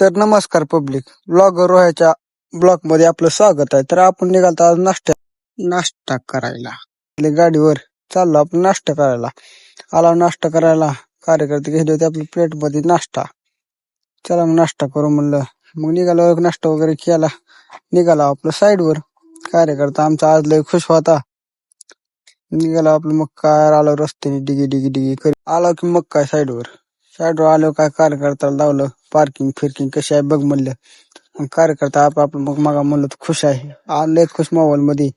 तर नमस्कार public blogger रोह्याच्या blog मध्ये आपलं स्वागत आहे. तर आपण निघालतो आज नाश्ता करायला. आपल्या गाडीवर चाललो आपण नाश्ता करायला. आला नाश्ता करायला, कार्यकर्ते घेतले होते आपल्या प्लेट मध्ये नाश्ता. चला मग नाश्ता करू म्हणलं. मग निघालो, नाश्ता वगैरे केला, निघाला आपलं साईडवर. कार्यकर्ता आमचा आज लय खुश होता. निघाला आपलं, मग काय आलो रस्त्याने डिगी डिगी डिगी करी आलो की मग काय साईडवर आलो. काय कार्यकर्त्याला लावलं पार्किंग कशी आहे बघ म्हणलं. मग कार्यकर्ता आपलं मग मागा म्हणलं तर खुश आहे, आले खुश मोबाईल मध्ये.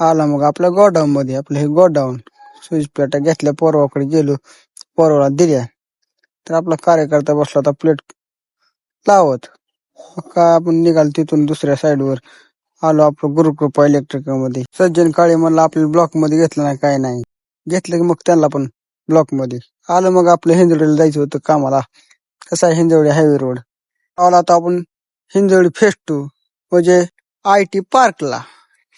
आला मग आपल्या गोडाऊन मध्ये, आपलं हे गोडाऊन स्विच प्लेटा घेतल्या, पोरवाकडे गेलो, पोरवाला दिल्या. तर आपला कार्यकर्ता बसला होता प्लेट लावत. मग काय आपण निघाल तिथून दुसऱ्या साईडवर आलो आपलं गुरुकृपा इलेक्ट्रिक मध्ये. सज्जन काळे म्हणलं आपल्या ब्लॉक मध्ये घेतलं नाही, काय नाही घेतलं की मग त्यांना पण ब्लॉक मध्ये आलं. मग आपलं हिंजवडीला जायचं होतं कामाला. कसं आहे हिंजवडी हायवे रोड आला आता आपण हिंजवडी फेस 2 म्हणजे IT पार्कला.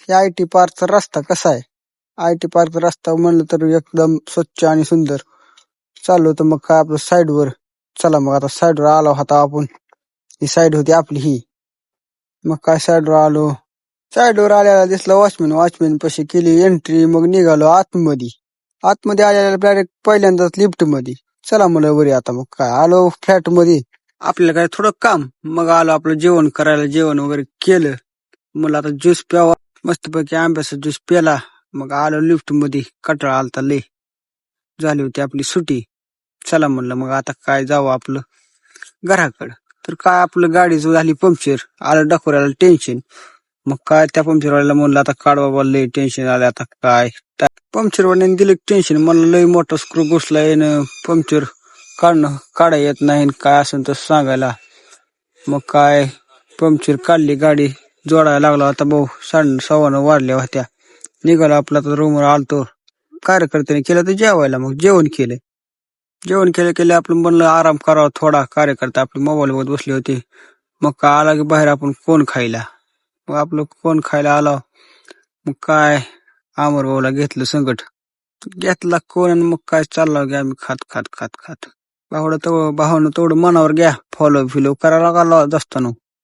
IT पार्कचा रस्ता कसा आहे, IT पार्कचा रस्ता म्हणलं तर एकदम स्वच्छ आणि सुंदर. चाललो तर मग काय आपलं साईडवर. चला मग आता साईडवर आलो होता आपण. ही साईड होती आपली ही. मग काय साईडवर आलो, साईडवर आल्याला दिसला वॉचमॅन पाशी केली एंट्री. मग निघालो आतमध्ये आल्याला डायरेक्ट पहिल्यांदाच लिफ्ट मध्ये. चला म्हणलं वरी. आता मग काय आलो फ्लॅट मध्ये, आपल्याला काय थोडं काम. मग आलो आपलं जेवण करायला, जेवण वगैरे केलं. मला आता ज्यूस प्यावा, मस्तपैकी आंब्याचा ज्यूस प्याला. मग आलो लिफ्ट मध्ये, कटाळा आलता लय, झाली होती आपली सुटी. चला म्हणलं मग आता काय जावं आपलं घराकडं. तर काय आपलं गाडी झाली पंक्चर, आलं डकोऱ्याला टेन्शन. मग काय त्या पंक्चरवाल्याला म्हणलं आता काढ बाबा, लय टेन्शन आलं आता काय. पंक्चरवाल्याने दिलं टेन्शन, मला लय मोठा स्क्रू घुसलाय ना, पंक्चर काढा येत नाही, काय असेल तर सांगायला. मग काय पंक्चर काढली, गाडी जोडायला लागला होता भाऊ. 9:15 वाजल्या होत्या. निघालो आपला तर रूमवर आलतो. कार्यकर्त्याने केलं तर जेवायला, मग जेवण केलं आपलं म्हणलं आराम करावा थोडा. कार्यकर्ता आपले मोबाईल वर बसले होते. मग काय आला की बाहेर आपण कोण खायला. मग आपलं कोण खायला आला. मग काय आमर भाऊला घेतलं संकट, घेतला कोण. मग काय चालला की आम्ही खात भावानं तेवढं मनावर घ्या, फॉलो करायला लागला जास्त.